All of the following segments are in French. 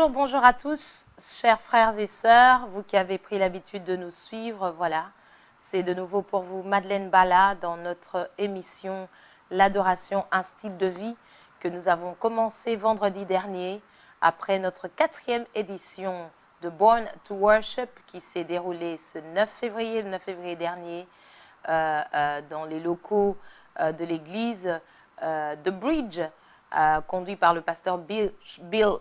Bonjour à tous, chers frères et sœurs, vous qui avez pris l'habitude de nous suivre, voilà, c'est de nouveau pour vous Madeleine Bala dans notre émission L'adoration, un style de vie que nous avons commencé vendredi dernier après notre 4e édition de Born to Worship qui s'est déroulée ce 9 février dernier dans les locaux de l'église The Bridge, conduit par le pasteur Bill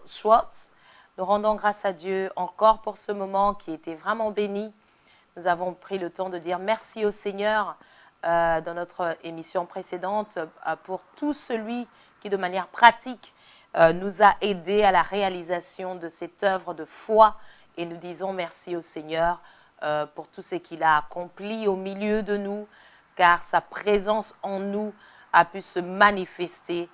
Schwartz. Nous rendons grâce à Dieu encore pour ce moment qui était vraiment béni. Nous avons pris le temps de dire merci au Seigneur dans notre émission précédente pour tout celui qui de manière pratique nous a aidés à la réalisation de cette œuvre de foi. Et nous disons merci au Seigneur pour tout ce qu'il a accompli au milieu de nous, car sa présence en nous a pu se manifester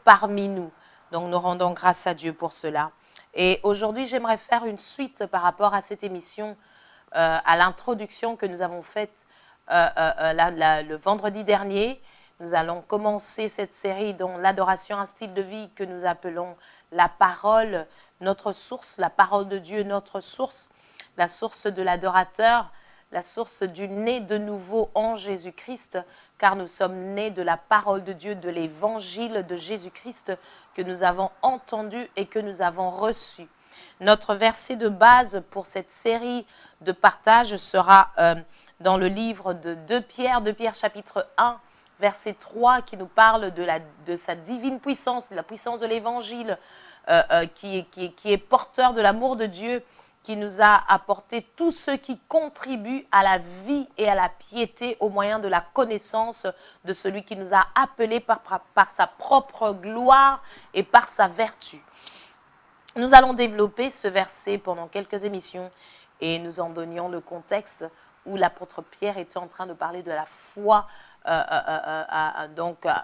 parmi nous. Donc nous rendons grâce à Dieu pour cela. Et aujourd'hui, j'aimerais faire une suite par rapport à cette émission, à l'introduction que nous avons faite le vendredi dernier. Nous allons commencer cette série dans l'adoration, un style de vie que nous appelons la parole, notre source, la parole de Dieu, notre source, la source de l'adorateur, la source du né de nouveau en Jésus-Christ, car nous sommes nés de la parole de Dieu, de l'évangile de Jésus-Christ que nous avons entendu et que nous avons reçu. Notre verset de base pour cette série de partage sera dans le livre de 2 Pierre chapitre 1, verset 3, qui nous parle de sa divine puissance, de la puissance de l'évangile, qui est porteur de l'amour de Dieu, qui nous a apporté tout ce qui contribue à la vie et à la piété au moyen de la connaissance de celui qui nous a appelés par sa propre gloire et par sa vertu. Nous allons développer ce verset pendant quelques émissions et nous en donnions le contexte où l'apôtre Pierre était en train de parler de la foi.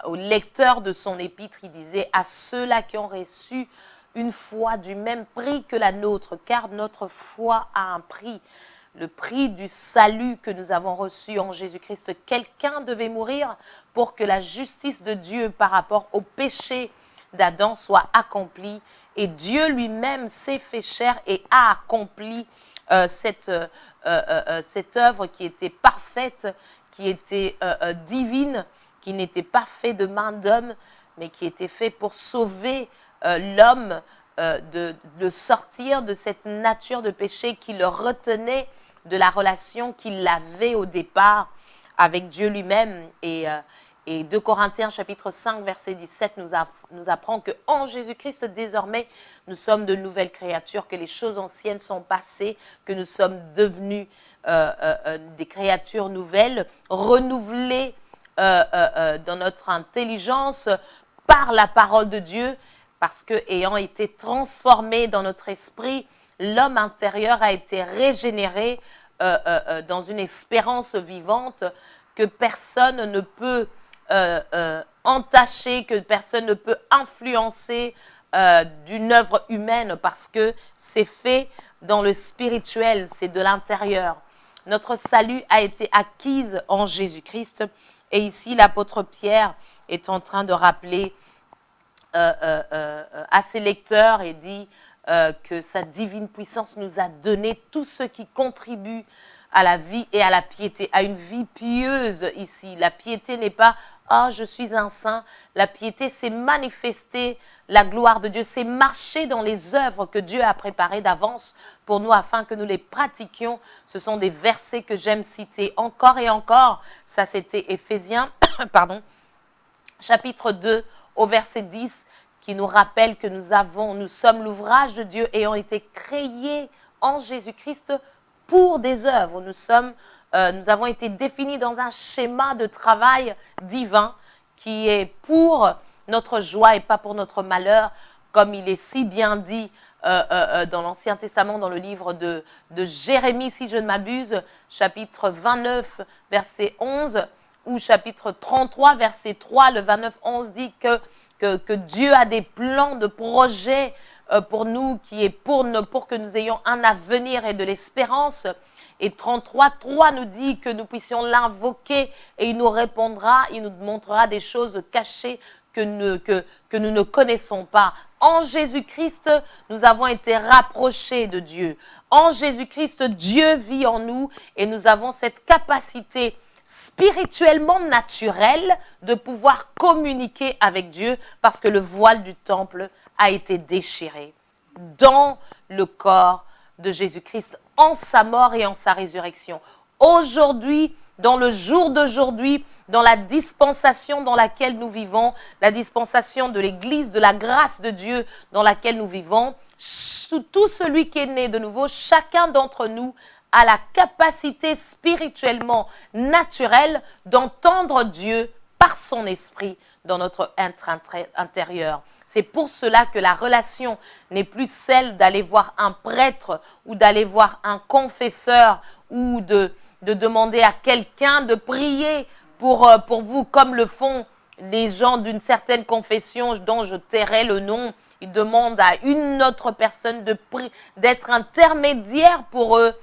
Au lecteur de son épître, il disait « À ceux-là qui ont reçu une foi du même prix que la nôtre, car notre foi a un prix, le prix du salut que nous avons reçu en Jésus-Christ. Quelqu'un devait mourir pour que la justice de Dieu par rapport au péché d'Adam soit accomplie. Et Dieu lui-même s'est fait chair et a accompli cette œuvre qui était parfaite, qui était divine, qui n'était pas faite de main d'homme, mais qui était faite pour sauver l'homme de sortir de cette nature de péché qui le retenait de la relation qu'il avait au départ avec Dieu lui-même. Et 2 Corinthiens chapitre 5 verset 17 nous apprend qu'en Jésus-Christ désormais nous sommes de nouvelles créatures, que les choses anciennes sont passées, que nous sommes devenus des créatures nouvelles, renouvelées dans notre intelligence par la parole de Dieu. Parce que, ayant été transformé dans notre esprit, l'homme intérieur a été régénéré dans une espérance vivante que personne ne peut entacher, que personne ne peut influencer d'une œuvre humaine, parce que c'est fait dans le spirituel, c'est de l'intérieur. Notre salut a été acquis en Jésus-Christ. Et ici, l'apôtre Pierre est en train de rappeler à ses lecteurs et dit que sa divine puissance nous a donné tout ce qui contribue à la vie et à la piété, à une vie pieuse ici. La piété n'est pas « Ah, je suis un saint ». La piété, c'est manifester la gloire de Dieu, c'est marcher dans les œuvres que Dieu a préparées d'avance pour nous afin que nous les pratiquions. Ce sont des versets que j'aime citer encore et encore. Ça, c'était Éphésiens, chapitre 2, au verset 10, qui nous rappelle que nous sommes l'ouvrage de Dieu ayant été créés en Jésus-Christ pour des œuvres. Nous avons été définis dans un schéma de travail divin qui est pour notre joie et pas pour notre malheur, comme il est si bien dit dans l'Ancien Testament, dans le livre de Jérémie, si je ne m'abuse, chapitre 29, verset 11, ou chapitre 33, verset 3, le 29-11 dit que Dieu a des plans de projets pour nous, qui est pour que nous ayons un avenir et de l'espérance. Et 33.3 nous dit que nous puissions l'invoquer et il nous répondra, il nous montrera des choses cachées que nous ne connaissons pas. En Jésus-Christ, nous avons été rapprochés de Dieu. En Jésus-Christ, Dieu vit en nous et nous avons cette capacité spirituellement naturelle de pouvoir communiquer avec Dieu parce que le voile du temple a été déchiré dans le corps de Jésus-Christ, en sa mort et en sa résurrection. Aujourd'hui, dans le jour d'aujourd'hui, dans la dispensation dans laquelle nous vivons, la dispensation de l'Église, de la grâce de Dieu dans laquelle nous vivons, tout celui qui est né de nouveau, chacun d'entre nous a la capacité spirituellement naturelle d'entendre Dieu par son esprit dans notre être intérieur. C'est pour cela que la relation n'est plus celle d'aller voir un prêtre ou d'aller voir un confesseur ou de demander à quelqu'un de prier pour vous, comme le font les gens d'une certaine confession dont je tairai le nom. Ils demandent à une autre personne d'être intermédiaire pour eux,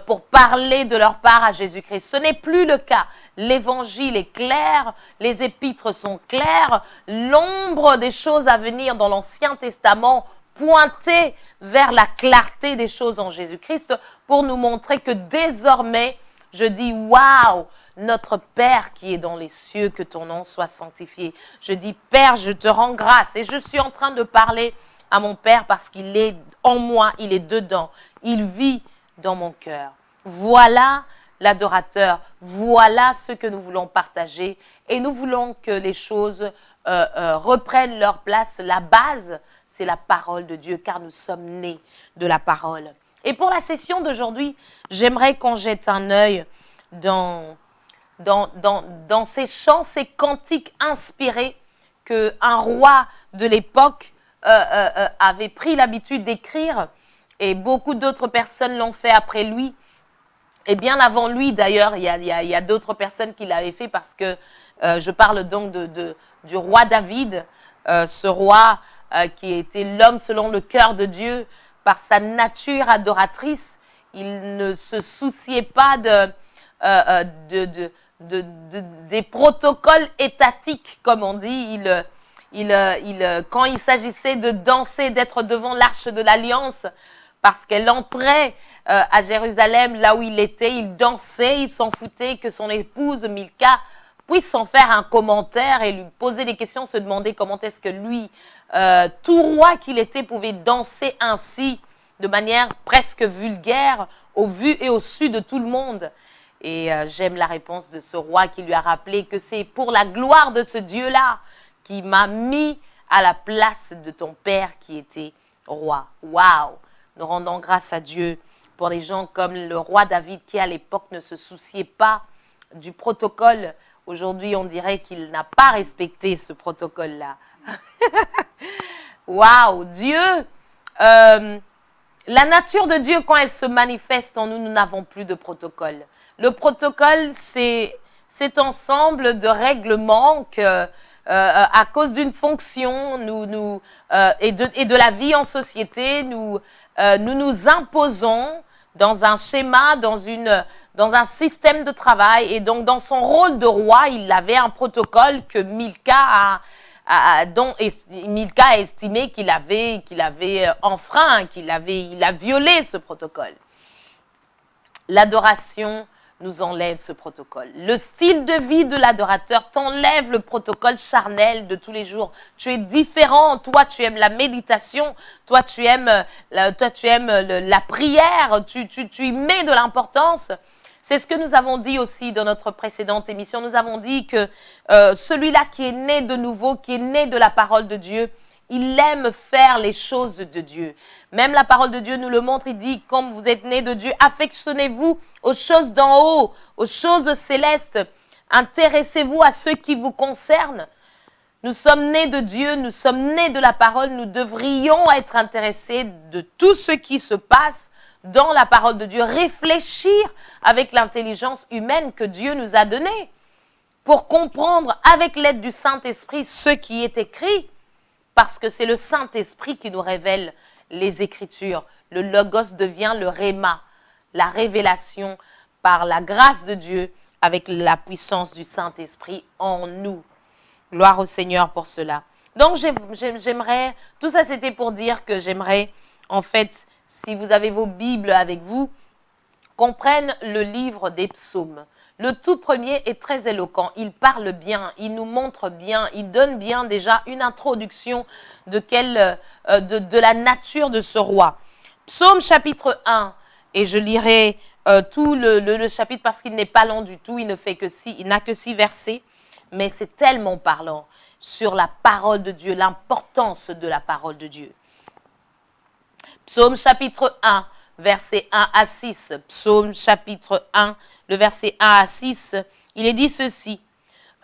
pour parler de leur part à Jésus-Christ. Ce n'est plus le cas. L'évangile est clair, les épîtres sont claires, l'ombre des choses à venir dans l'Ancien Testament pointait vers la clarté des choses en Jésus-Christ pour nous montrer que désormais, je dis waouh, notre Père qui est dans les cieux, que ton nom soit sanctifié. Je dis Père, je te rends grâce et je suis en train de parler à mon Père parce qu'il est en moi, il est dedans, il vit dans mon cœur. Voilà l'adorateur, voilà ce que nous voulons partager et nous voulons que les choses reprennent leur place. La base, c'est la parole de Dieu car nous sommes nés de la parole. Et pour la session d'aujourd'hui, j'aimerais qu'on jette un œil dans ces chants, ces cantiques inspirés qu'un roi de l'époque avait pris l'habitude d'écrire. Et beaucoup d'autres personnes l'ont fait après lui. Et bien avant lui, d'ailleurs, il y a d'autres personnes qui l'avaient fait parce que je parle donc du roi David, ce roi qui était l'homme selon le cœur de Dieu par sa nature adoratrice. Il ne se souciait pas des protocoles étatiques, comme on dit. Quand il s'agissait de danser, d'être devant l'arche de l'Alliance, parce qu'elle entrait à Jérusalem, là où il était, il dansait, il s'en foutait que son épouse Milka puisse en faire un commentaire et lui poser des questions, se demander comment est-ce que lui, tout roi qu'il était, pouvait danser ainsi, de manière presque vulgaire, au vu et au su de tout le monde. Et j'aime la réponse de ce roi qui lui a rappelé que c'est pour la gloire de ce Dieu-là qui m'a mis à la place de ton père qui était roi. Waouh! Nous rendons grâce à Dieu pour des gens comme le roi David qui à l'époque ne se souciait pas du protocole. Aujourd'hui, on dirait qu'il n'a pas respecté ce protocole-là. Waouh! Dieu, la nature de Dieu, quand elle se manifeste en nous, nous n'avons plus de protocole. Le protocole, c'est cet ensemble de règlements que, à cause d'une fonction et de la vie en société, nous imposons dans un schéma, dans un système de travail. Et donc, dans son rôle de roi, il avait un protocole que Milka a estimé qu'il avait enfreint, il a violé ce protocole. L'adoration nous enlève ce protocole. Le style de vie de l'adorateur t'enlève le protocole charnel de tous les jours. Tu es différent. Toi, tu aimes la méditation. Toi, tu aimes la prière. Tu y mets de l'importance. C'est ce que nous avons dit aussi dans notre précédente émission. Nous avons dit que celui-là qui est né de nouveau, qui est né de la parole de Dieu, il aime faire les choses de Dieu. Même la parole de Dieu nous le montre. Il dit, comme vous êtes nés de Dieu, affectionnez-vous aux choses d'en haut, aux choses célestes. Intéressez-vous à ceux qui vous concernent. Nous sommes nés de Dieu, nous sommes nés de la parole. Nous devrions être intéressés de tout ce qui se passe dans la parole de Dieu. Réfléchir avec l'intelligence humaine que Dieu nous a donnée pour comprendre avec l'aide du Saint-Esprit ce qui est écrit. parce que c'est le Saint-Esprit qui nous révèle les Écritures. Le Logos devient le Réma, la révélation par la grâce de Dieu avec la puissance du Saint-Esprit en nous. Gloire au Seigneur pour cela. Donc, j'aimerais, tout ça c'était pour dire que j'aimerais, en fait, si vous avez vos Bibles avec vous, qu'on prenne le livre des psaumes. Le tout premier est très éloquent, il parle bien, il nous montre bien, il donne bien déjà une introduction de la nature de ce roi. Psaume chapitre 1, et je lirai tout le chapitre parce qu'il n'est pas long du tout, il n'a que 6 versets, mais c'est tellement parlant sur la parole de Dieu, l'importance de la parole de Dieu. Psaume chapitre 1, versets 1 à 6. Psaume chapitre 1, le verset 1 à 6, il est dit ceci.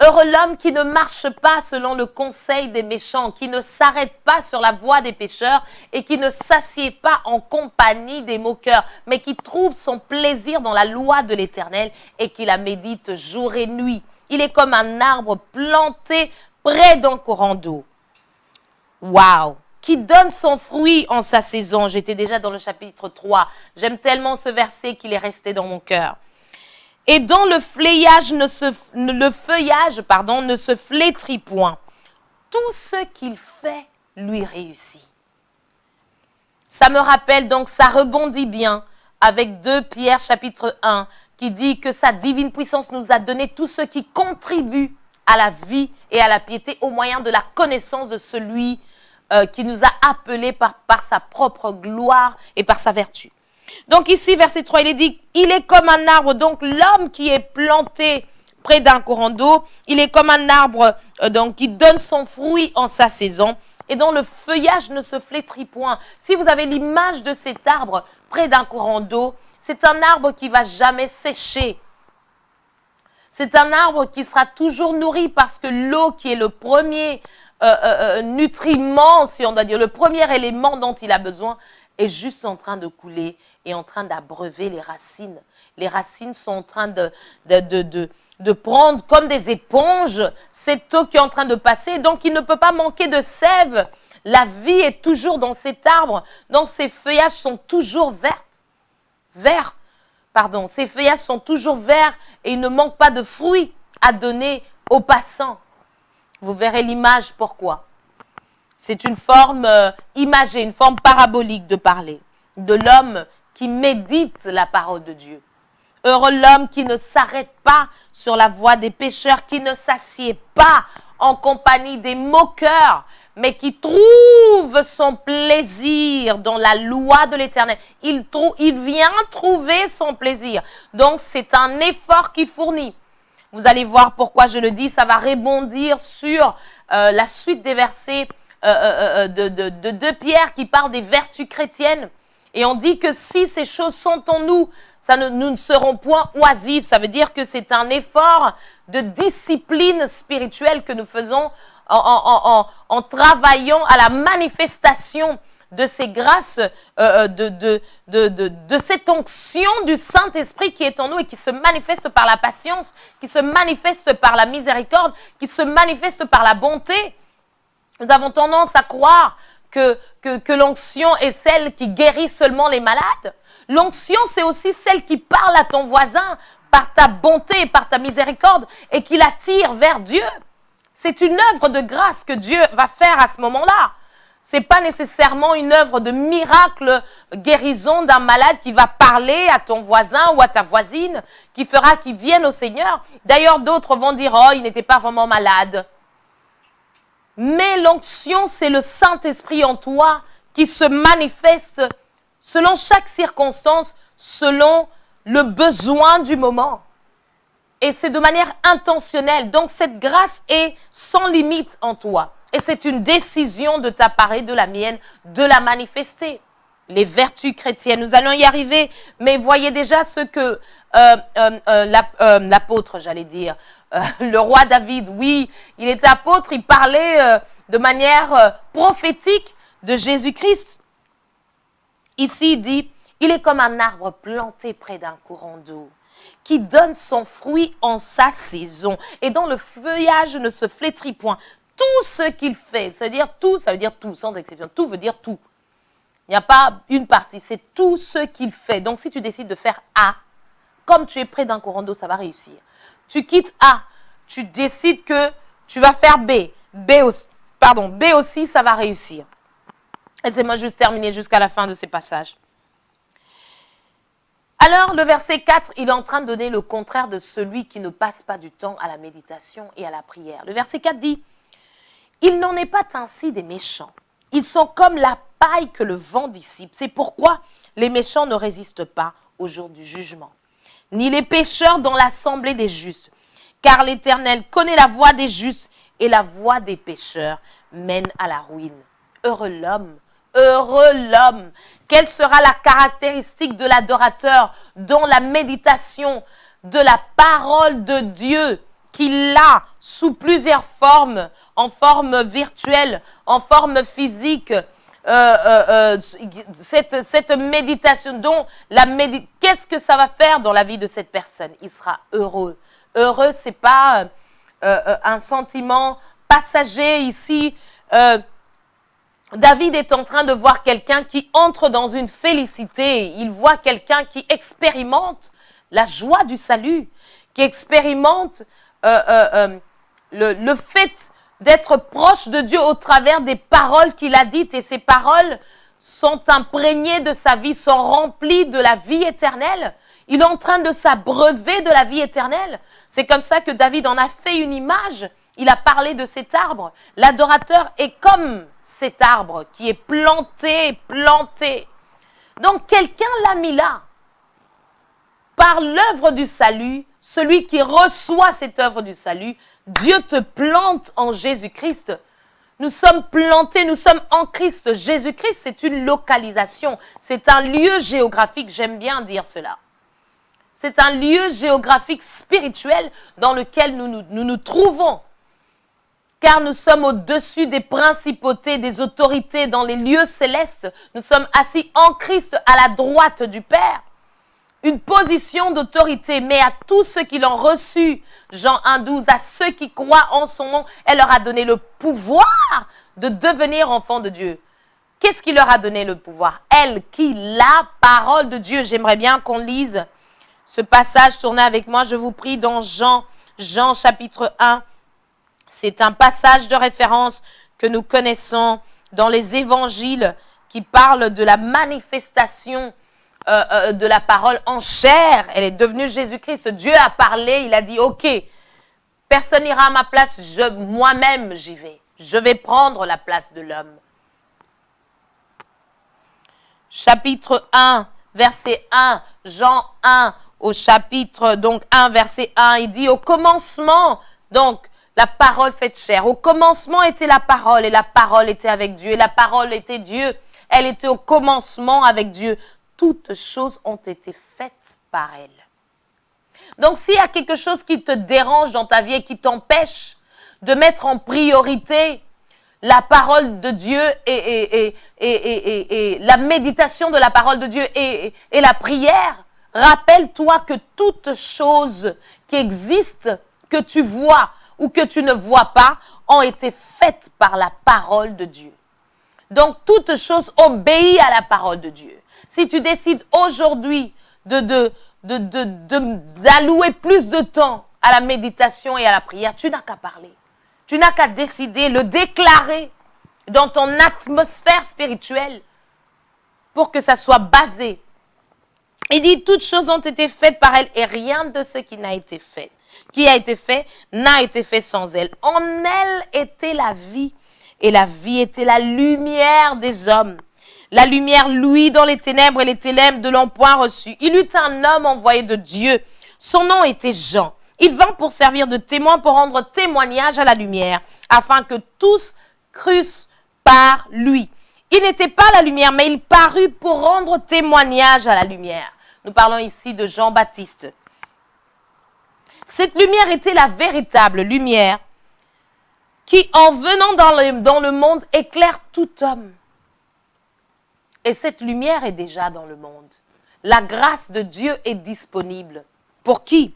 Heureux l'homme qui ne marche pas selon le conseil des méchants, qui ne s'arrête pas sur la voie des pécheurs et qui ne s'assied pas en compagnie des moqueurs, mais qui trouve son plaisir dans la loi de l'Éternel et qui la médite jour et nuit. Il est comme un arbre planté près d'un courant d'eau. Waouh! Qui donne son fruit en sa saison. J'étais déjà dans le chapitre 3. J'aime tellement ce verset qu'il est resté dans mon cœur. Et dont le feuillage ne se flétrit point. Tout ce qu'il fait lui réussit. Ça me rappelle donc, ça rebondit bien avec 2 Pierre chapitre 1 qui dit que sa divine puissance nous a donné tout ce qui contribue à la vie et à la piété au moyen de la connaissance de celui qui nous a appelés par sa propre gloire et par sa vertu. Donc ici, verset 3, il est dit, il est comme un arbre, donc l'homme qui est planté près d'un courant d'eau, il est comme un arbre donc qui donne son fruit en sa saison et dont le feuillage ne se flétrit point. Si vous avez l'image de cet arbre près d'un courant d'eau, c'est un arbre qui ne va jamais sécher. C'est un arbre qui sera toujours nourri parce que l'eau qui est le premier nutriment, si on doit dire, le premier élément dont il a besoin, est juste en train de couler et en train d'abreuver les racines. Les racines sont en train de prendre comme des éponges cette eau qui est en train de passer. Donc, il ne peut pas manquer de sève. La vie est toujours dans cet arbre. Donc, ses feuillages sont toujours verts. Ses feuillages sont toujours verts et il ne manque pas de fruits à donner aux passants. Vous verrez l'image, pourquoi. C'est une forme imagée, une forme parabolique de parler. De l'homme qui médite la parole de Dieu. Heureux l'homme qui ne s'arrête pas sur la voie des pécheurs, qui ne s'assied pas en compagnie des moqueurs, mais qui trouve son plaisir dans la loi de l'Éternel. Il vient trouver son plaisir. Donc, c'est un effort qu'il fournit. Vous allez voir pourquoi je le dis, ça va rebondir sur la suite des versets de Pierre qui parle des vertus chrétiennes. Et on dit que si ces choses sont en nous, nous ne serons point oisifs. Ça veut dire que c'est un effort de discipline spirituelle que nous faisons en travaillant à la manifestation de ces grâces, de cette onction du Saint-Esprit qui est en nous et qui se manifeste par la patience, qui se manifeste par la miséricorde, qui se manifeste par la bonté. Nous avons tendance à croire que l'onction est celle qui guérit seulement les malades. L'onction, c'est aussi celle qui parle à ton voisin par ta bonté et par ta miséricorde et qui l'attire vers Dieu. C'est une œuvre de grâce que Dieu va faire à ce moment-là. Ce n'est pas nécessairement une œuvre de miracle, guérison d'un malade qui va parler à ton voisin ou à ta voisine, qui fera qu'il vienne au Seigneur. D'ailleurs, d'autres vont dire « Oh, il n'était pas vraiment malade ». Mais l'onction, c'est le Saint-Esprit en toi qui se manifeste selon chaque circonstance, selon le besoin du moment. Et c'est de manière intentionnelle. Donc, cette grâce est sans limite en toi. Et c'est une décision de ta part et de la mienne de la manifester. Les vertus chrétiennes, nous allons y arriver. Mais voyez déjà ce que l'apôtre, j'allais dire, le roi David, oui, il était apôtre, il parlait de manière prophétique de Jésus-Christ. Ici, il dit, il est comme un arbre planté près d'un courant d'eau, qui donne son fruit en sa saison, et dont le feuillage ne se flétrit point. tout ce qu'il fait. C'est-à-dire tout, ça veut dire tout, sans exception. Tout veut dire tout. Il n'y a pas une partie, c'est tout ce qu'il fait. Donc, si tu décides de faire A, comme tu es près d'un courant d'eau, ça va réussir. Tu quittes A, tu décides que tu vas faire B. B aussi, ça va réussir. Laissez-moi juste terminer jusqu'à la fin de ces passages. Alors, le verset 4, il est en train de donner le contraire de celui qui ne passe pas du temps à la méditation et à la prière. Le verset 4 dit, « Il n'en est pas ainsi des méchants. Ils sont comme la paille que le vent dissipe. C'est pourquoi les méchants ne résistent pas au jour du jugement, ni les pécheurs dans l'assemblée des justes. Car l'Éternel connaît la voie des justes et la voie des pécheurs mène à la ruine. Heureux l'homme. Heureux l'homme. Quelle sera la caractéristique de l'adorateur dont la méditation de la parole de Dieu qu'il a sous plusieurs formes, en forme virtuelle, en forme physique, cette méditation dont qu'est-ce que ça va faire dans la vie de cette personne? Il sera heureux. Heureux, c'est pas un sentiment passager ici. David est en train de voir quelqu'un qui entre dans une félicité. Il voit quelqu'un qui expérimente la joie du salut, qui expérimente le fait d'être proche de Dieu au travers des paroles qu'il a dites. Et ces paroles sont imprégnées de sa vie, sont remplies de la vie éternelle. Il est en train de s'abreuver de la vie éternelle. C'est comme ça que David en a fait une image. Il a parlé de cet arbre. L'adorateur est comme cet arbre qui est planté. Donc, quelqu'un l'a mis là. Par l'œuvre du salut, celui qui reçoit cette œuvre du salut, Dieu te plante en Jésus-Christ. Nous sommes plantés, nous sommes en Christ. Jésus-Christ, c'est une localisation. C'est un lieu géographique, j'aime bien dire cela. C'est un lieu géographique spirituel dans lequel nous trouvons. Car nous sommes au-dessus des principautés, des autorités dans les lieux célestes. Nous sommes assis en Christ à la droite du Père. Une position d'autorité, mais à tous ceux qui l'ont reçu, Jean 1,12, à ceux qui croient en son nom, elle leur a donné le pouvoir de devenir enfants de Dieu. Qu'est-ce qui leur a donné le pouvoir? Elle qui, la parole de Dieu. J'aimerais bien qu'on lise ce passage, tournez avec moi, je vous prie, dans Jean chapitre 1. C'est un passage de référence que nous connaissons dans les évangiles qui parle de la manifestation de la parole en chair. Elle est devenue Jésus-Christ. Dieu a parlé, il a dit, ok, personne n'ira à ma place, moi-même j'y vais. Je vais prendre la place de l'homme. Chapitre 1, verset 1, Jean 1, au chapitre donc 1, verset 1, il dit au commencement, donc la parole faite chair. Au commencement était la parole et la parole était avec Dieu et la parole était Dieu. Elle était au commencement avec Dieu. Toutes choses ont été faites par elle. Donc s'il y a quelque chose qui te dérange dans ta vie et qui t'empêche de mettre en priorité la parole de Dieu et la méditation de la parole de Dieu et la prière, rappelle-toi que toutes choses qui existent, que tu vois ou que tu ne vois pas, ont été faites par la parole de Dieu. Donc, toutes choses obéissent à la parole de Dieu. Si tu décides aujourd'hui d'allouer plus de temps à la méditation et à la prière, tu n'as qu'à parler. Tu n'as qu'à décider, le déclarer dans ton atmosphère spirituelle pour que ça soit basé. Il dit, toutes choses ont été faites par elle et rien de ce qui n'a été fait n'a été fait sans elle. En elle était la vie et la vie était la lumière des hommes. La lumière luit dans les ténèbres et les ténèbres ne l'ont point reçue. Il eut un homme envoyé de Dieu. Son nom était Jean. Il vint pour servir de témoin, pour rendre témoignage à la lumière, afin que tous crussent par lui. Il n'était pas la lumière, mais il parut pour rendre témoignage à la lumière. Nous parlons ici de Jean-Baptiste. Cette lumière était la véritable lumière qui, en venant dans le monde, éclaire tout homme. Et cette lumière est déjà dans le monde. La grâce de Dieu est disponible. Pour qui?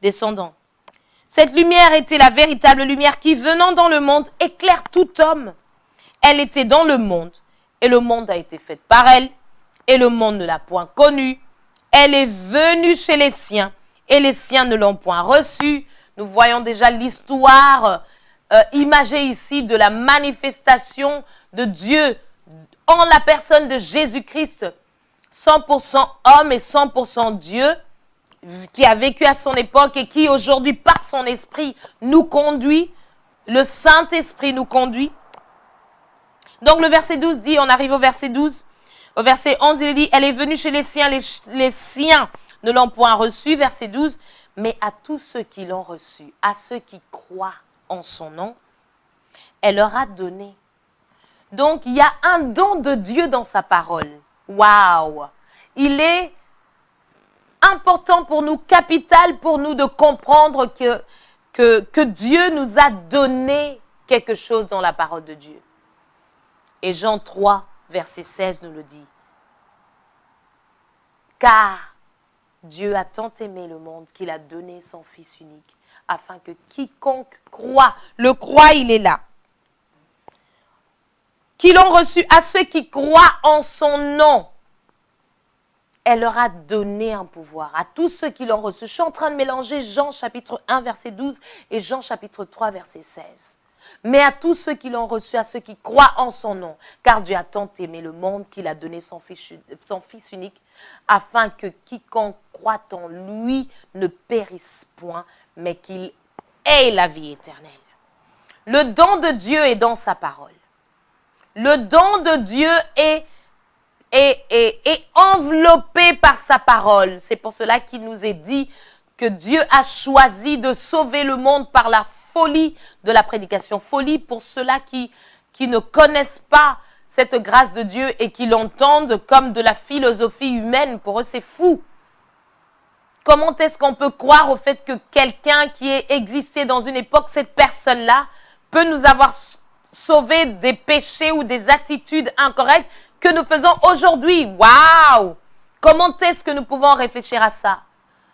Descendons. Cette lumière était la véritable lumière qui, venant dans le monde, éclaire tout homme. Elle était dans le monde, et le monde a été fait par elle, et le monde ne l'a point connue. Elle est venue chez les siens, et les siens ne l'ont point reçue. Nous voyons déjà l'histoire imagée ici de la manifestation de Dieu en la personne de Jésus-Christ, 100% homme et 100% Dieu, qui a vécu à son époque et qui aujourd'hui, par son esprit, nous conduit. Le Saint-Esprit nous conduit. Donc le verset 12 dit, on arrive au verset 12, au verset 11, il dit, elle est venue chez les siens ne l'ont point reçue, verset 12, mais à tous ceux qui l'ont reçue, à ceux qui croient en son nom, elle leur a donné. Donc il y a un don de Dieu dans sa parole. Waouh! Il est important pour nous, capital pour nous de comprendre que Dieu nous a donné quelque chose dans la parole de Dieu. Et Jean 3, verset 16 nous le dit. Car Dieu a tant aimé le monde qu'il a donné son Fils unique, afin que quiconque croit, le croit, il est là, qui l'ont reçu, à ceux qui croient en son nom. Elle leur a donné un pouvoir, à tous ceux qui l'ont reçu. Je suis en train de mélanger Jean chapitre 1, verset 12 et Jean chapitre 3, verset 16. Mais à tous ceux qui l'ont reçu, à ceux qui croient en son nom, car Dieu a tant aimé le monde qu'il a donné son fils unique, afin que quiconque croit en lui ne périsse point, mais qu'il ait la vie éternelle. Le don de Dieu est dans sa parole. Le don de Dieu est enveloppé par sa parole. C'est pour cela qu'il nous est dit que Dieu a choisi de sauver le monde par la folie de la prédication. Folie pour ceux-là qui ne connaissent pas cette grâce de Dieu et qui l'entendent comme de la philosophie humaine. Pour eux, c'est fou. Comment est-ce qu'on peut croire au fait que quelqu'un qui ait existé dans une époque, cette personne-là, peut nous avoir sauvés des péchés ou des attitudes incorrectes que nous faisons aujourd'hui? Waouh! Comment est-ce que nous pouvons réfléchir à ça?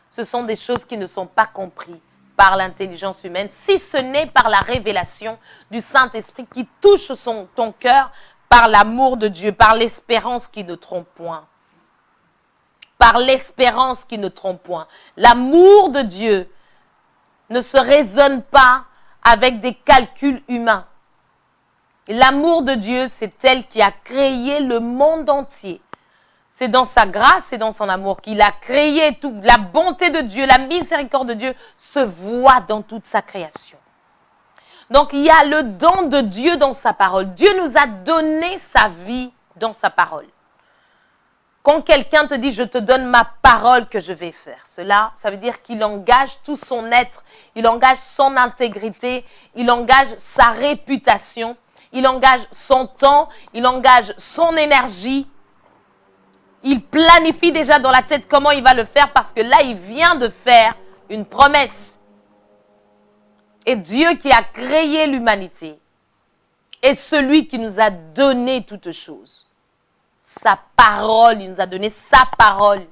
Ce sont des choses qui ne sont pas comprises par l'intelligence humaine, si ce n'est par la révélation du Saint-Esprit qui touche ton cœur par l'amour de Dieu, par l'espérance qui ne trompe point. Par l'espérance qui ne trompe point. L'amour de Dieu ne se raisonne pas avec des calculs humains. L'amour de Dieu, c'est elle qui a créé le monde entier. C'est dans sa grâce, c'est dans son amour qu'il a créé tout. La bonté de Dieu, la miséricorde de Dieu se voit dans toute sa création. Donc, il y a le don de Dieu dans sa parole. Dieu nous a donné sa vie dans sa parole. Quand quelqu'un te dit « je te donne ma parole que je vais faire », cela, ça veut dire qu'il engage tout son être, il engage son intégrité, il engage sa réputation, il engage son temps, il engage son énergie. Il planifie déjà dans la tête comment il va le faire parce que là, il vient de faire une promesse. Et Dieu qui a créé l'humanité est celui qui nous a donné toutes choses. Sa parole, il nous a donné sa parole.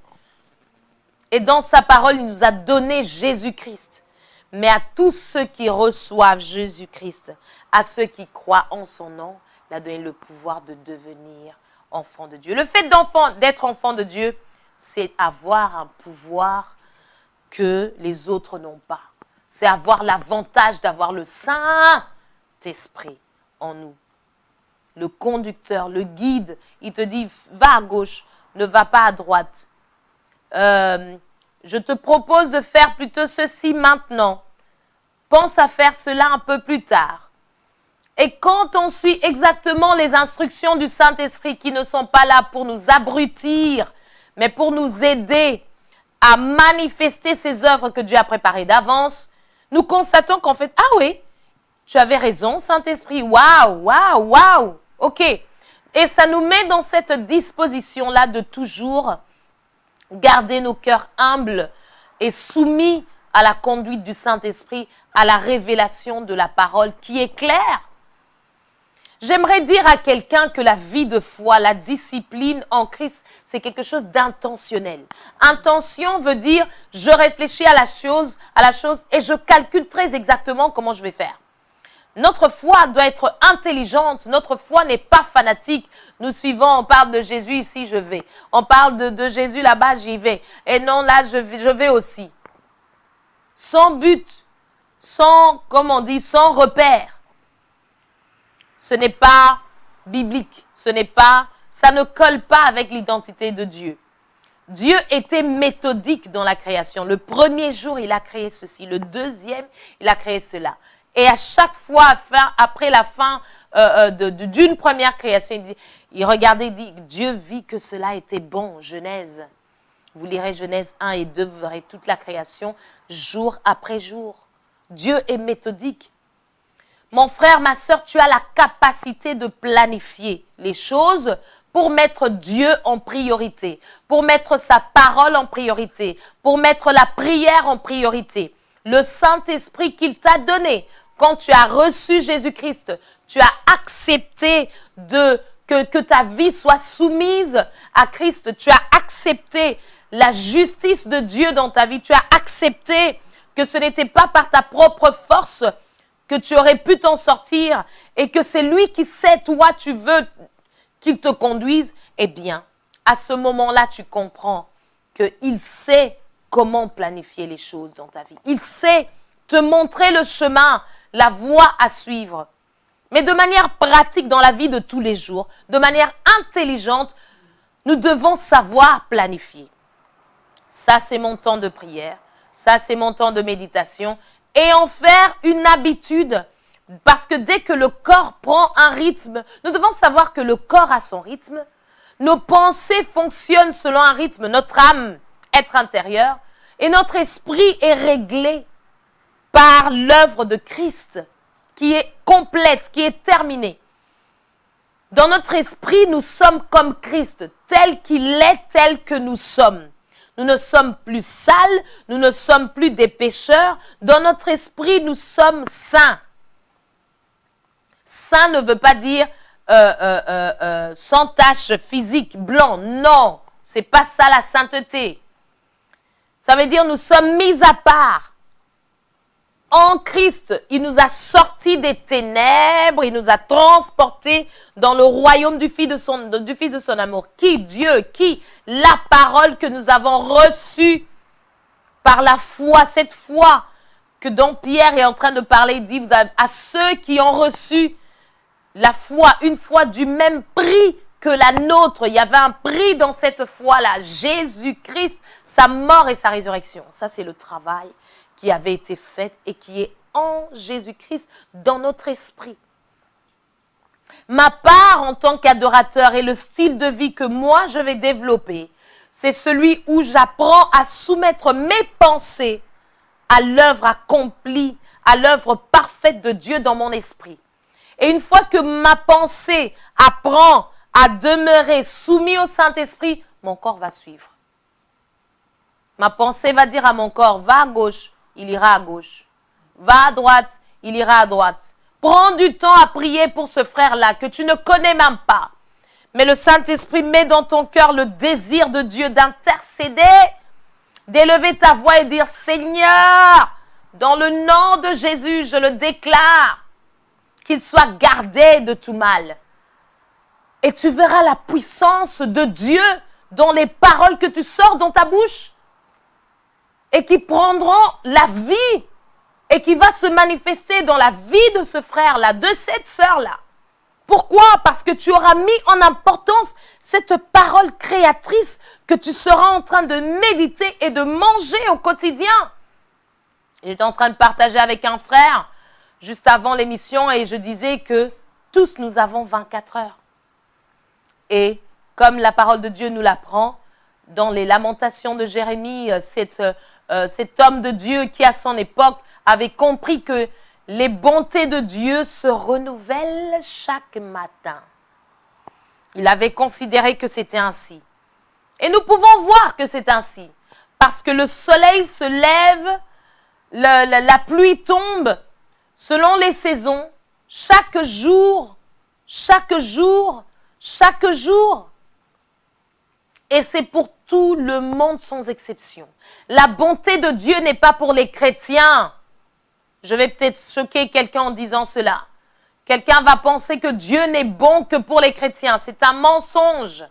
Et dans sa parole, il nous a donné Jésus-Christ. Mais à tous ceux qui reçoivent Jésus-Christ, à ceux qui croient en son nom, il a donné le pouvoir de devenir enfant de Dieu. Le fait d'être enfant de Dieu, c'est avoir un pouvoir que les autres n'ont pas. C'est avoir l'avantage d'avoir le Saint-Esprit en nous. Le conducteur, le guide, il te dit, va à gauche, ne va pas à droite. Je te propose de faire plutôt ceci maintenant. Pense à faire cela un peu plus tard. Et quand on suit exactement les instructions du Saint-Esprit qui ne sont pas là pour nous abrutir, mais pour nous aider à manifester ces œuvres que Dieu a préparées d'avance, nous constatons qu'en fait, ah oui, tu avais raison, Saint-Esprit, waouh, waouh, waouh, ok. Et ça nous met dans cette disposition-là de toujours garder nos cœurs humbles et soumis à la conduite du Saint-Esprit, à la révélation de la parole qui est claire. J'aimerais dire à quelqu'un que la vie de foi, la discipline en Christ, c'est quelque chose d'intentionnel. Intention veut dire je réfléchis à la chose et je calcule très exactement comment je vais faire. Notre foi doit être intelligente, notre foi n'est pas fanatique. Nous suivons, on parle de Jésus ici, je vais. On parle de Jésus là-bas, j'y vais. Et non, là, je vais aussi. Sans but, sans, comme on dit, sans repère. Ce n'est pas biblique, ça ne colle pas avec l'identité de Dieu. Dieu était méthodique dans la création. Le premier jour, il a créé ceci. Le deuxième, il a créé cela. Et à chaque fois, après la fin d'une première création, il regardait, il dit, Dieu vit que cela était bon. Genèse. Vous lirez Genèse 1 et 2, vous verrez toute la création jour après jour. Dieu est méthodique. Mon frère, ma sœur, tu as la capacité de planifier les choses pour mettre Dieu en priorité, pour mettre sa parole en priorité, pour mettre la prière en priorité. Le Saint-Esprit qu'il t'a donné, quand tu as reçu Jésus-Christ, tu as accepté que ta vie soit soumise à Christ. Tu as accepté la justice de Dieu dans ta vie. Tu as accepté que ce n'était pas par ta propre force que tu aurais pu t'en sortir et que c'est lui qui sait, toi, tu veux qu'il te conduise. Eh bien, à ce moment-là, tu comprends qu'il sait comment planifier les choses dans ta vie. Il sait te montrer le chemin, la voie à suivre. Mais de manière pratique dans la vie de tous les jours, de manière intelligente, nous devons savoir planifier. Ça, c'est mon temps de prière. Ça, c'est mon temps de méditation. Et en faire une habitude. Parce que dès que le corps prend un rythme, nous devons savoir que le corps a son rythme. Nos pensées fonctionnent selon un rythme. Notre âme, être intérieur, et notre esprit est réglé par l'œuvre de Christ qui est complète, qui est terminée. Dans notre esprit, nous sommes comme Christ, tel qu'il est, tel que nous sommes. Nous ne sommes plus sales, nous ne sommes plus des pécheurs. Dans notre esprit, nous sommes saints. Saint ne veut pas dire sans tache physique, blanc. Non, c'est pas ça la sainteté. Ça veut dire nous sommes mis à part. En Christ, il nous a sortis des ténèbres, il nous a transportés dans le royaume du Fils de son amour. Qui? Dieu, qui? La parole que nous avons reçue par la foi, cette foi que dont Pierre est en train de parler, il dit à ceux qui ont reçu la foi, une foi du même prix que la nôtre. Il y avait un prix dans cette foi-là, Jésus-Christ, sa mort et sa résurrection. Ça, c'est le travail qui avait été fait et qui est en Jésus-Christ dans notre esprit. Ma part en tant qu'adorateur et le style de vie que moi je vais développer, c'est celui où j'apprends à soumettre mes pensées à l'œuvre accomplie, à l'œuvre parfaite de Dieu dans mon esprit. Et une fois que ma pensée apprend à demeurer soumise au Saint-Esprit, mon corps va suivre. Ma pensée va dire à mon corps, va à gauche, il ira à gauche. Va à droite, il ira à droite. Prends du temps à prier pour ce frère-là que tu ne connais même pas. Mais le Saint-Esprit met dans ton cœur le désir de Dieu d'intercéder, d'élever ta voix et dire, Seigneur, dans le nom de Jésus, je le déclare, qu'il soit gardé de tout mal. Et tu verras la puissance de Dieu dans les paroles que tu sors dans ta bouche. Et qui prendront la vie et qui va se manifester dans la vie de ce frère-là, de cette sœur-là. Pourquoi? Parce que tu auras mis en importance cette parole créatrice que tu seras en train de méditer et de manger au quotidien. J'étais en train de partager avec un frère juste avant l'émission et je disais que tous nous avons 24 heures. Et comme la parole de Dieu nous l'apprend, dans les lamentations de Jérémie, cet homme de Dieu qui à son époque avait compris que les bontés de Dieu se renouvellent chaque matin. Il avait considéré que c'était ainsi. Et nous pouvons voir que c'est ainsi. Parce que le soleil se lève, la pluie tombe, selon les saisons, chaque jour chaque jour, chaque jour. Et c'est pour tout le monde sans exception. La bonté de Dieu n'est pas pour les chrétiens. Je vais peut-être choquer quelqu'un en disant cela. Quelqu'un va penser que Dieu n'est bon que pour les chrétiens. C'est un mensonge.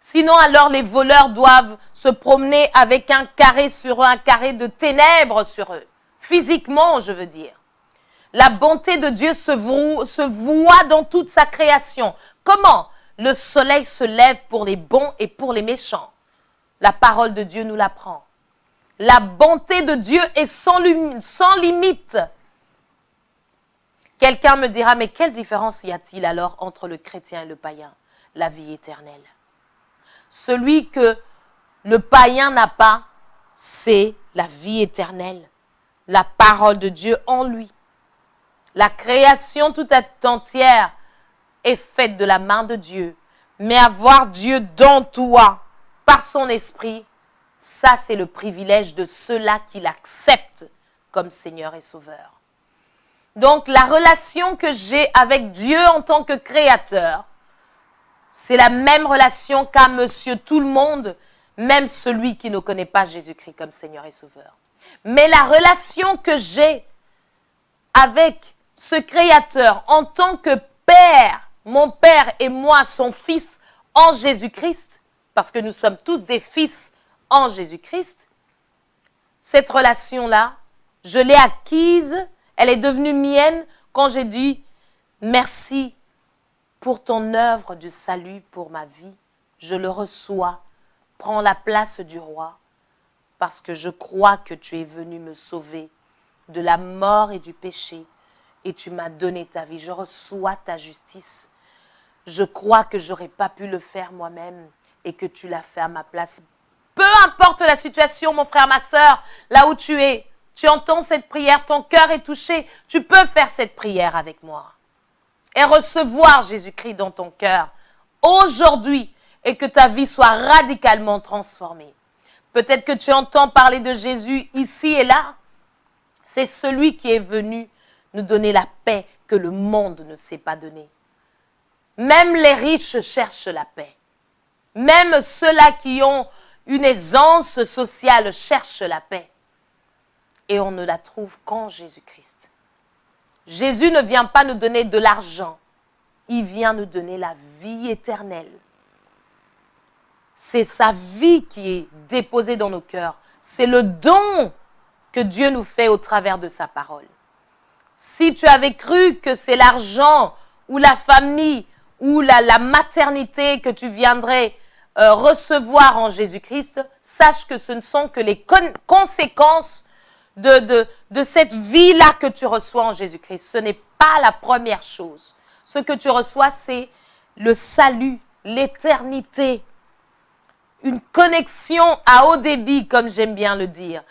Sinon, alors les voleurs doivent se promener avec un carré sur eux, un carré de ténèbres sur eux. Physiquement, je veux dire. La bonté de Dieu se voit dans toute sa création. Comment? Le soleil se lève pour les bons et pour les méchants. La parole de Dieu nous l'apprend. La bonté de Dieu est sans limite. Quelqu'un me dira, mais quelle différence y a-t-il alors entre le chrétien et le païen? La vie éternelle. Celui que le païen n'a pas, c'est la vie éternelle. La parole de Dieu en lui. La création tout entière est faite de la main de Dieu. Mais avoir Dieu dans toi, par son esprit, ça c'est le privilège de ceux-là qui l'acceptent comme Seigneur et Sauveur. Donc la relation que j'ai avec Dieu en tant que créateur, c'est la même relation qu'a Monsieur Tout-le-Monde, même celui qui ne connaît pas Jésus-Christ comme Seigneur et Sauveur. Mais la relation que j'ai avec ce créateur en tant que Père, mon Père et moi, son Fils en Jésus-Christ, parce que nous sommes tous des fils en Jésus-Christ, cette relation-là, je l'ai acquise, elle est devenue mienne quand j'ai dit merci pour ton œuvre de salut pour ma vie. Je le reçois, prends la place du roi, parce que je crois que tu es venu me sauver de la mort et du péché, et tu m'as donné ta vie. Je reçois ta justice. Je crois que je n'aurais pas pu le faire moi-même et que tu l'as fait à ma place. Peu importe la situation, mon frère, ma soeur, là où tu es, tu entends cette prière, ton cœur est touché, tu peux faire cette prière avec moi et recevoir Jésus-Christ dans ton cœur aujourd'hui et que ta vie soit radicalement transformée. Peut-être que tu entends parler de Jésus ici et là. C'est celui qui est venu nous donner la paix que le monde ne sait pas donner. Même les riches cherchent la paix. Même ceux-là qui ont une aisance sociale cherchent la paix. Et on ne la trouve qu'en Jésus-Christ. Jésus ne vient pas nous donner de l'argent. Il vient nous donner la vie éternelle. C'est sa vie qui est déposée dans nos cœurs. C'est le don que Dieu nous fait au travers de sa parole. Si tu avais cru que c'est l'argent ou la famille ou la maternité que tu viendrais recevoir en Jésus-Christ, sache que ce ne sont que les conséquences de cette vie-là que tu reçois en Jésus-Christ. Ce n'est pas la première chose. Ce que tu reçois, c'est le salut, l'éternité. Une connexion à haut débit, comme j'aime bien le dire,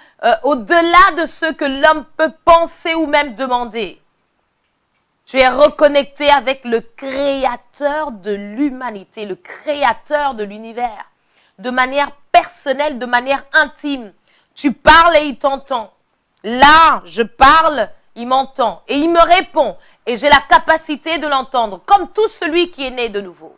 au-delà de ce que l'homme peut penser ou même demander. Tu es reconnecté avec le créateur de l'humanité, le créateur de l'univers, de manière personnelle, de manière intime. Tu parles et il t'entend. Là, je parle, il m'entend et il me répond. Et j'ai la capacité de l'entendre, comme tout celui qui est né de nouveau.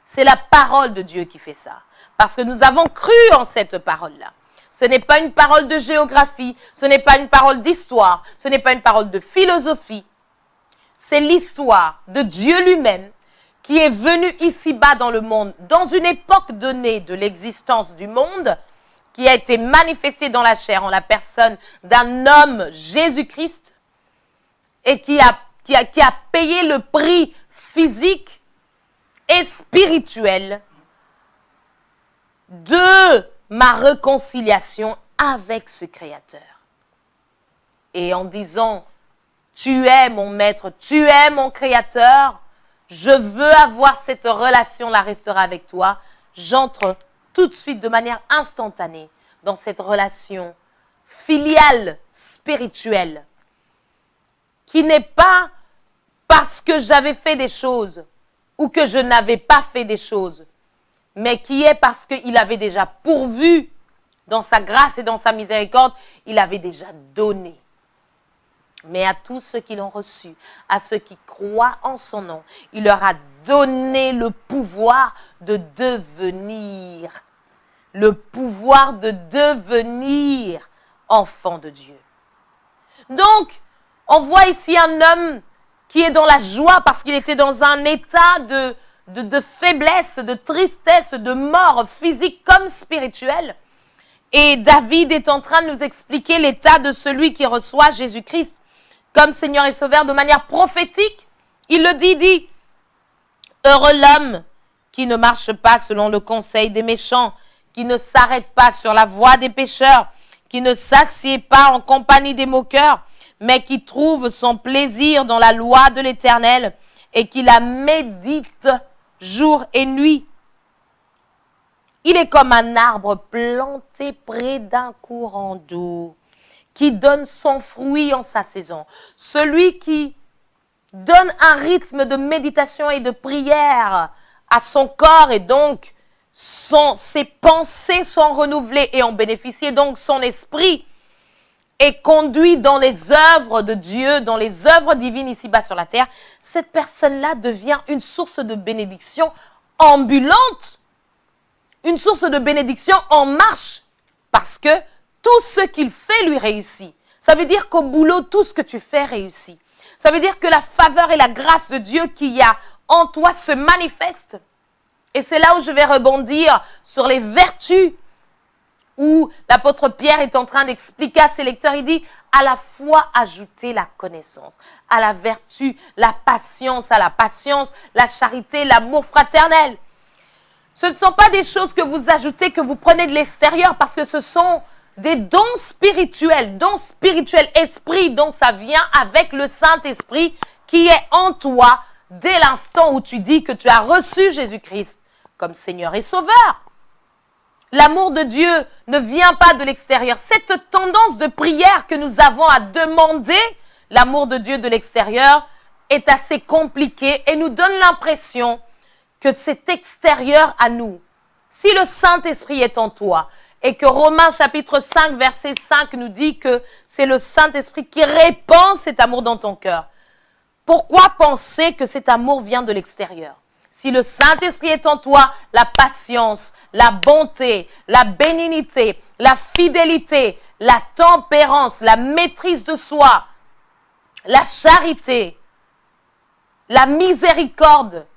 C'est la parole de Dieu qui fait ça. Parce que nous avons cru en cette parole-là. Ce n'est pas une parole de géographie, ce n'est pas une parole d'histoire, ce n'est pas une parole de philosophie. C'est l'histoire de Dieu lui-même qui est venu ici-bas dans le monde, dans une époque donnée de l'existence du monde, qui a été manifestée dans la chair en la personne d'un homme, Jésus-Christ, et qui a payé le prix physique et spirituel de ma réconciliation avec ce Créateur. Et en disant, tu es mon maître, tu es mon Créateur, je veux avoir cette relation-là restera avec toi, j'entre tout de suite de manière instantanée dans cette relation filiale, spirituelle, qui n'est pas parce que j'avais fait des choses ou que je n'avais pas fait des choses, mais qui est parce qu'il avait déjà pourvu dans sa grâce et dans sa miséricorde, il avait déjà donné. Mais à tous ceux qui l'ont reçu, à ceux qui croient en son nom, il leur a donné le pouvoir de devenir. Le pouvoir de devenir enfant de Dieu. Donc, on voit ici un homme qui est dans la joie parce qu'il était dans un état de faiblesse, de tristesse, de mort physique comme spirituelle. Et David est en train de nous expliquer l'état de celui qui reçoit Jésus-Christ comme Seigneur et Sauveur de manière prophétique. Il le dit, heureux l'homme qui ne marche pas selon le conseil des méchants, qui ne s'arrête pas sur la voie des pécheurs, qui ne s'assied pas en compagnie des moqueurs, mais qui trouve son plaisir dans la loi de l'Éternel et qui la médite jour et nuit. Il est comme un arbre planté près d'un courant d'eau, qui donne son fruit en sa saison. Celui qui donne un rythme de méditation et de prière à son corps et donc ses pensées sont renouvelées et en bénéficient, donc son esprit est conduit dans les œuvres de Dieu, dans les œuvres divines ici-bas sur la terre. Cette personne-là devient une source de bénédiction ambulante, une source de bénédiction en marche, parce que tout ce qu'il fait lui réussit. Ça veut dire qu'au boulot, tout ce que tu fais réussit. Ça veut dire que la faveur et la grâce de Dieu qu'il y a en toi se manifestent. Et c'est là où je vais rebondir sur les vertus où l'apôtre Pierre est en train d'expliquer à ses lecteurs. Il dit, à la fois ajouter la connaissance, à la vertu, la patience, à la patience, la charité, l'amour fraternel. Ce ne sont pas des choses que vous ajoutez, que vous prenez de l'extérieur, parce que ce sont des dons spirituels, esprit. Donc ça vient avec le Saint-Esprit qui est en toi dès l'instant où tu dis que tu as reçu Jésus-Christ comme Seigneur et Sauveur. L'amour de Dieu ne vient pas de l'extérieur. Cette tendance de prière que nous avons à demander l'amour de Dieu de l'extérieur est assez compliquée et nous donne l'impression que c'est extérieur à nous. Si le Saint-Esprit est en toi et que Romains chapitre 5 verset 5 nous dit que c'est le Saint-Esprit qui répand cet amour dans ton cœur, pourquoi penser que cet amour vient de l'extérieur? Si le Saint-Esprit est en toi, la patience, la bonté, la bénignité, la fidélité, la tempérance, la maîtrise de soi, la charité, la miséricorde,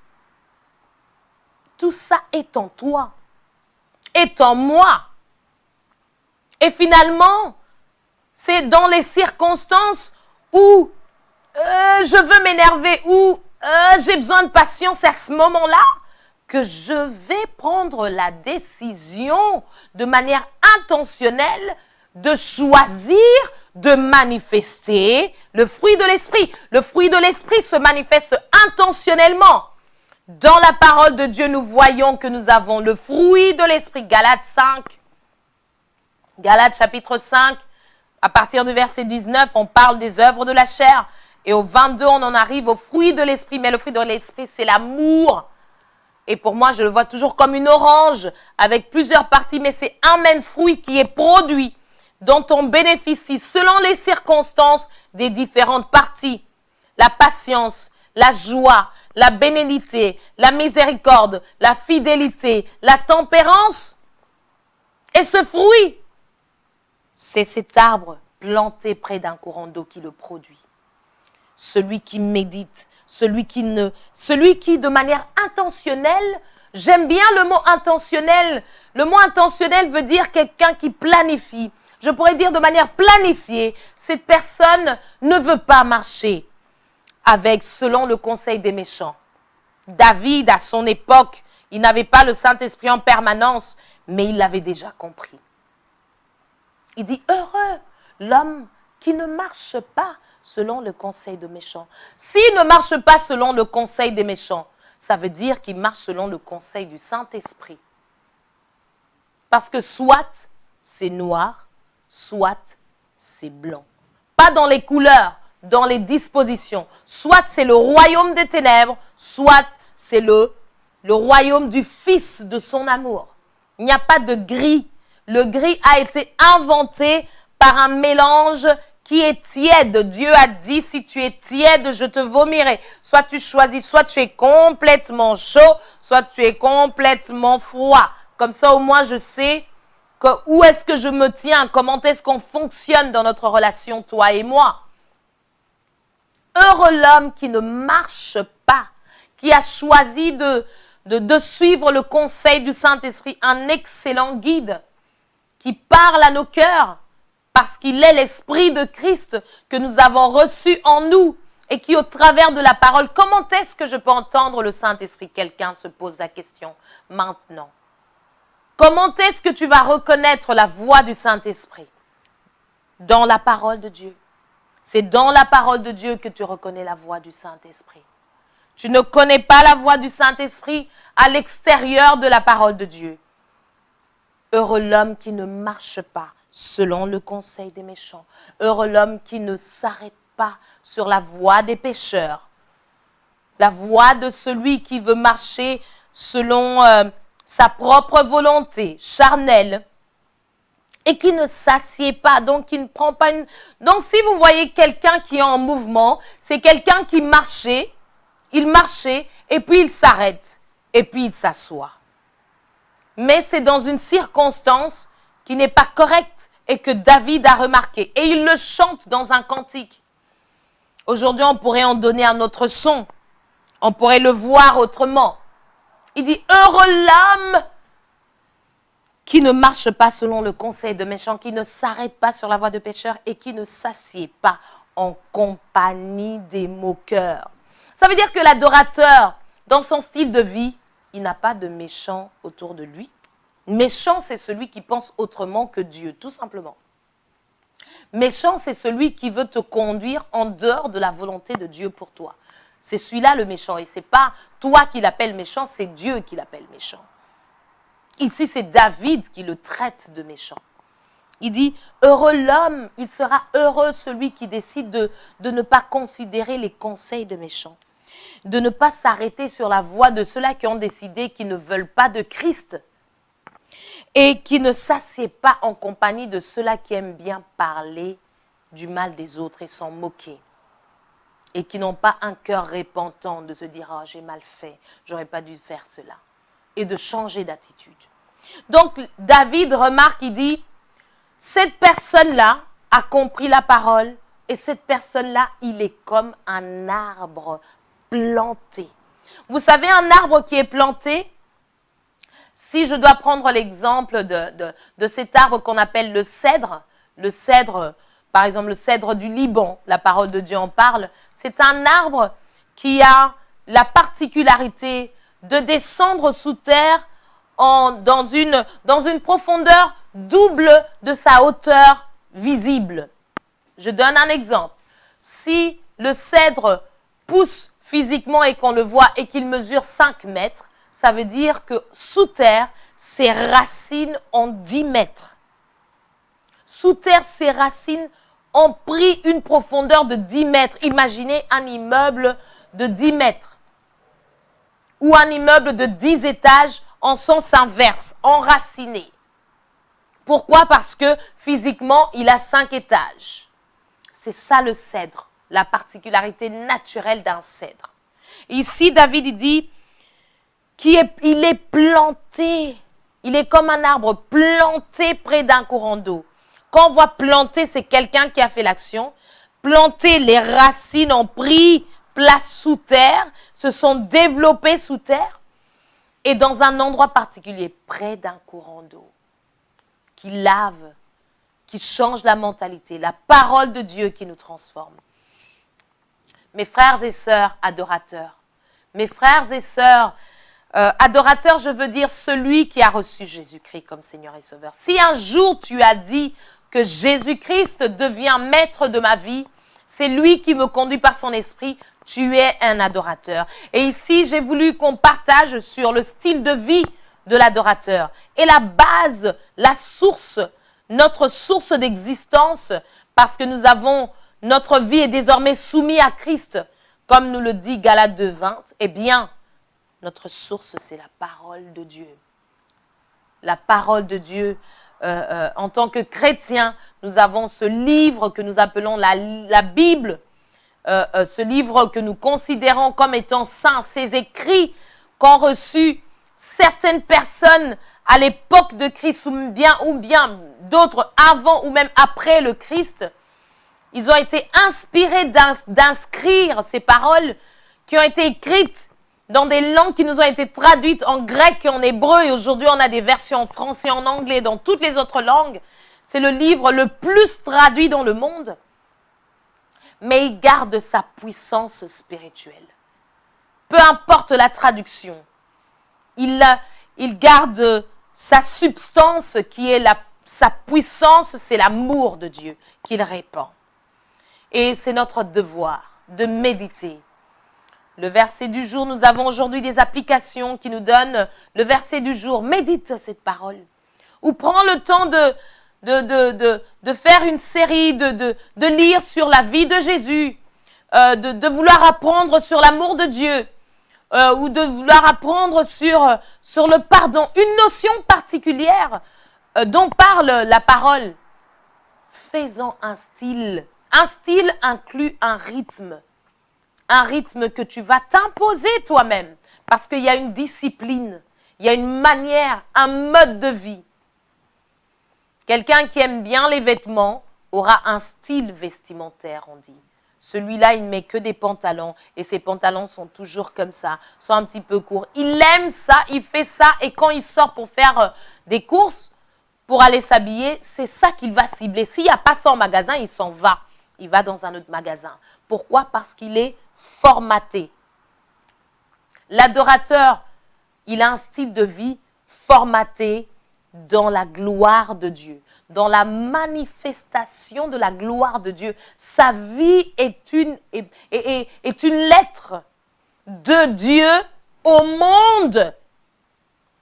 tout ça est en toi, est en moi. Et finalement, c'est dans les circonstances où je veux m'énerver, où j'ai besoin de patience à ce moment-là, que je vais prendre la décision de manière intentionnelle de choisir de manifester le fruit de l'esprit. Le fruit de l'esprit se manifeste intentionnellement. Dans la parole de Dieu, nous voyons que nous avons le fruit de l'esprit. Galates 5. Galates chapitre 5, à partir du verset 19, on parle des œuvres de la chair. Et au 22, on en arrive au fruit de l'esprit. Mais le fruit de l'esprit, c'est l'amour. Et pour moi, je le vois toujours comme une orange avec plusieurs parties. Mais c'est un même fruit qui est produit, dont on bénéficie selon les circonstances des différentes parties. La patience, la joie, la bénignité, la miséricorde, la fidélité, la tempérance. Et ce fruit, c'est cet arbre planté près d'un courant d'eau qui le produit. Celui qui médite, celui qui de manière intentionnelle, j'aime bien le mot intentionnel. Le mot intentionnel veut dire quelqu'un qui planifie. Je pourrais dire de manière planifiée, cette personne ne veut pas marcher selon le conseil des méchants. David, à son époque, il n'avait pas le Saint-Esprit en permanence, mais il l'avait déjà compris. Il dit, heureux l'homme qui ne marche pas selon le conseil des méchants. S'il ne marche pas selon le conseil des méchants, ça veut dire qu'il marche selon le conseil du Saint-Esprit. Parce que soit c'est noir, soit c'est blanc. Pas dans les couleurs, dans les dispositions. Soit c'est le royaume des ténèbres, soit c'est le royaume du Fils de son amour. Il n'y a pas de gris. Le gris a été inventé par un mélange qui est tiède. Dieu a dit, si tu es tiède, je te vomirai. Soit tu choisis, soit tu es complètement chaud, soit tu es complètement froid. Comme ça, au moins, je sais où est-ce que je me tiens, comment est-ce qu'on fonctionne dans notre relation, toi et moi. Heureux l'homme qui ne marche pas, qui a choisi de suivre le conseil du Saint-Esprit, un excellent guide qui parle à nos cœurs parce qu'il est l'Esprit de Christ que nous avons reçu en nous et qui, au travers de la parole, comment est-ce que je peux entendre le Saint-Esprit? Quelqu'un se pose la question maintenant. Comment est-ce que tu vas reconnaître la voix du Saint-Esprit? Dans la parole de Dieu. C'est dans la parole de Dieu que tu reconnais la voix du Saint-Esprit. Tu ne connais pas la voix du Saint-Esprit à l'extérieur de la parole de Dieu. Heureux l'homme qui ne marche pas selon le conseil des méchants. Heureux l'homme qui ne s'arrête pas sur la voie des pécheurs. La voie de celui qui veut marcher selon sa propre volonté charnelle. Et qui ne s'assied pas, donc qui ne prend pas une... Donc si vous voyez quelqu'un qui est en mouvement, c'est quelqu'un qui marchait, il marchait, et puis il s'arrête, et puis il s'assoit. Mais c'est dans une circonstance qui n'est pas correcte et que David a remarqué. Et il le chante dans un cantique. Aujourd'hui, on pourrait en donner un autre son. On pourrait le voir autrement. Il dit, heureux l'homme qui ne marche pas selon le conseil de méchants, qui ne s'arrête pas sur la voie de pécheurs et qui ne s'assied pas en compagnie des moqueurs. Ça veut dire que l'adorateur, dans son style de vie, il n'a pas de méchant autour de lui. Méchant, c'est celui qui pense autrement que Dieu, tout simplement. Méchant, c'est celui qui veut te conduire en dehors de la volonté de Dieu pour toi. C'est celui-là le méchant. Et ce n'est pas toi qui l'appelles méchant, c'est Dieu qui l'appelle méchant. Ici, c'est David qui le traite de méchant. Il dit, heureux l'homme, il sera heureux celui qui décide de ne pas considérer les conseils de méchants. De ne pas s'arrêter sur la voie de ceux-là qui ont décidé qu'ils ne veulent pas de Christ. Et qui ne s'assied pas en compagnie de ceux-là qui aiment bien parler du mal des autres et s'en moquer. Et qui n'ont pas un cœur repentant de se dire, oh, j'ai mal fait, j'aurais pas dû faire cela. Et de changer d'attitude. Donc, David remarque, il dit, cette personne-là a compris la parole et cette personne-là, il est comme un arbre planté. Vous savez, un arbre qui est planté, si je dois prendre l'exemple de cet arbre qu'on appelle le cèdre, par exemple le cèdre du Liban, la parole de Dieu en parle, c'est un arbre qui a la particularité de descendre sous terre dans une profondeur double de sa hauteur visible. Je donne un exemple. Si le cèdre pousse physiquement et qu'on le voit et qu'il mesure 5 mètres, ça veut dire que sous terre, ses racines ont 10 mètres. Sous terre, ses racines ont pris une profondeur de 10 mètres. Imaginez un immeuble de 10 mètres ou un immeuble de 10 étages en sens inverse, enraciné. Pourquoi? Parce que physiquement, il a 5 étages. C'est ça le cèdre, la particularité naturelle d'un cèdre. Ici, David il dit qu'il est planté. Il est comme un arbre planté près d'un courant d'eau. Quand on voit planter, c'est quelqu'un qui a fait l'action. Planter, les racines ont pris place sous terre, se sont développées sous terre et dans un endroit particulier, près d'un courant d'eau qui lave, qui change la mentalité, la parole de Dieu qui nous transforme. Mes frères et sœurs adorateurs, mes frères et sœurs adorateurs, je veux dire celui qui a reçu Jésus-Christ comme Seigneur et Sauveur. Si un jour tu as dit que Jésus-Christ devient maître de ma vie, c'est lui qui me conduit par son esprit, tu es un adorateur. Et ici, j'ai voulu qu'on partage sur le style de vie de l'adorateur. Et la base, la source, notre source d'existence, parce que nous avons, notre vie est désormais soumise à Christ, comme nous le dit Galates 2:20, eh bien, notre source, c'est la parole de Dieu. La parole de Dieu en tant que chrétiens, nous avons ce livre que nous appelons la Bible, ce livre que nous considérons comme étant saint, ces écrits qu'ont reçus certaines personnes à l'époque de Christ ou bien d'autres avant ou même après le Christ. Ils ont été inspirés d'inscrire ces paroles qui ont été écrites dans des langues qui nous ont été traduites en grec et en hébreu. Et aujourd'hui, on a des versions en français, en anglais, dans toutes les autres langues. C'est le livre le plus traduit dans le monde. Mais il garde sa puissance spirituelle. Peu importe la traduction, il garde sa substance qui est sa puissance, c'est l'amour de Dieu qu'il répand. Et c'est notre devoir de méditer. Le verset du jour, nous avons aujourd'hui des applications qui nous donnent le verset du jour. Médite cette parole. Ou prends le temps de faire une série, de lire sur la vie de Jésus, de vouloir apprendre sur l'amour de Dieu, ou de vouloir apprendre sur le pardon. Une notion particulière dont parle la parole. Fais-en un style. Un style inclut un rythme. Un rythme que tu vas t'imposer toi-même. Parce qu'il y a une discipline, il y a une manière, un mode de vie. Quelqu'un qui aime bien les vêtements aura un style vestimentaire, on dit. Celui-là, il ne met que des pantalons et ses pantalons sont toujours comme ça, sont un petit peu courts. Il aime ça, il fait ça et quand il sort pour faire des courses, pour aller s'habiller, c'est ça qu'il va cibler. S'il n'y a pas ça en magasin, il s'en va. Il va dans un autre magasin. Pourquoi? Parce qu'il est formaté. L'adorateur, il a un style de vie formaté dans la gloire de Dieu, dans la manifestation de la gloire de Dieu. Sa vie est une lettre de Dieu au monde.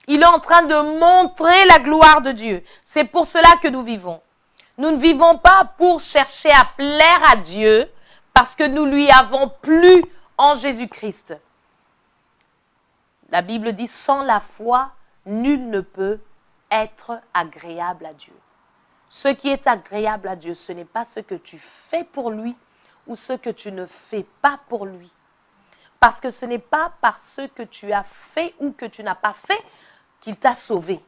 Il est en train de montrer la gloire de Dieu. C'est pour cela que nous vivons. Nous ne vivons pas pour chercher à plaire à Dieu parce que nous lui avons plu en Jésus-Christ. La Bible dit, sans la foi, nul ne peut être agréable à Dieu. Ce qui est agréable à Dieu, ce n'est pas ce que tu fais pour lui ou ce que tu ne fais pas pour lui. Parce que ce n'est pas par ce que tu as fait ou que tu n'as pas fait qu'il t'a sauvé.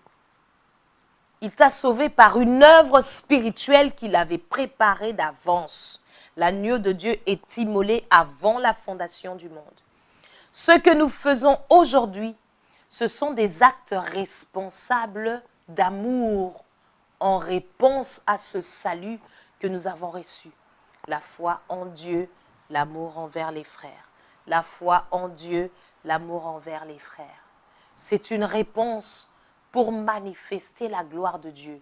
Il t'a sauvé par une œuvre spirituelle qu'il avait préparée d'avance. L'agneau de Dieu est immolé avant la fondation du monde. Ce que nous faisons aujourd'hui, ce sont des actes responsables d'amour en réponse à ce salut que nous avons reçu. La foi en Dieu, l'amour envers les frères. La foi en Dieu, l'amour envers les frères. C'est une réponse pour manifester la gloire de Dieu.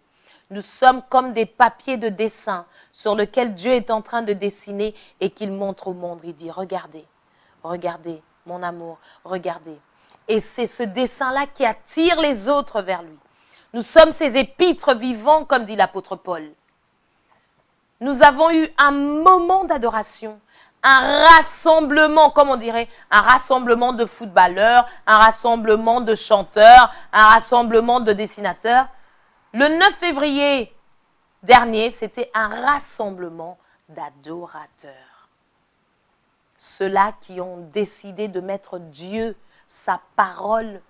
Nous sommes comme des papiers de dessin sur lesquels Dieu est en train de dessiner et qu'il montre au monde. Il dit, regardez, regardez mon amour, regardez. Et c'est ce dessin-là qui attire les autres vers lui. Nous sommes ces épîtres vivants, comme dit l'apôtre Paul. Nous avons eu un moment d'adoration, un rassemblement, comme on dirait, un rassemblement de footballeurs, un rassemblement de chanteurs, un rassemblement de dessinateurs. Le 9 février dernier, c'était un rassemblement d'adorateurs. Ceux-là qui ont décidé de mettre Dieu, sa parole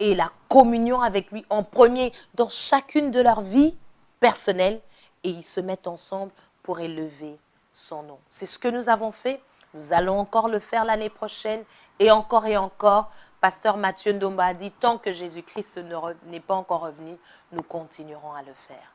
et la communion avec lui en premier dans chacune de leurs vies personnelles et ils se mettent ensemble pour élever son nom. C'est ce que nous avons fait. Nous allons encore le faire l'année prochaine et encore et encore. Pasteur Mathieu Ndomba a dit, tant que Jésus-Christ n'est pas encore revenu, nous continuerons à le faire.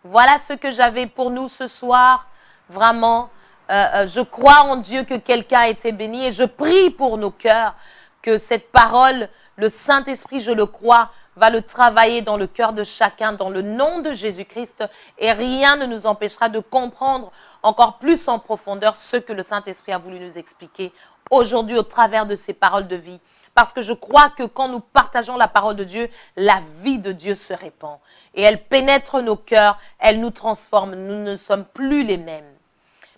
Voilà ce que j'avais pour nous ce soir. Vraiment, je crois en Dieu que quelqu'un a été béni et je prie pour nos cœurs que cette parole, le Saint-Esprit, je le crois, va le travailler dans le cœur de chacun, dans le nom de Jésus-Christ. Et rien ne nous empêchera de comprendre encore plus en profondeur ce que le Saint-Esprit a voulu nous expliquer aujourd'hui au travers de ces paroles de vie. Parce que je crois que quand nous partageons la parole de Dieu, la vie de Dieu se répand. Et elle pénètre nos cœurs, elle nous transforme, nous ne sommes plus les mêmes.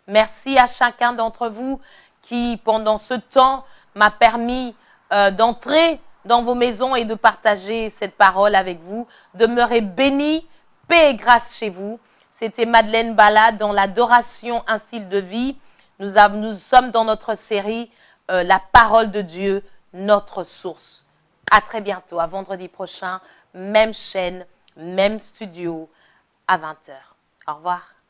Merci à chacun d'entre vous qui, pendant ce temps, m'a permis d'entrer dans vos maisons et de partager cette parole avec vous. Demeurez bénis, paix et grâce chez vous. C'était Madeleine Bala dans l'adoration, un style de vie. Nous sommes dans notre série La parole de Dieu, notre source. À très bientôt, à vendredi prochain, même chaîne, même studio, à 20 h. Au revoir.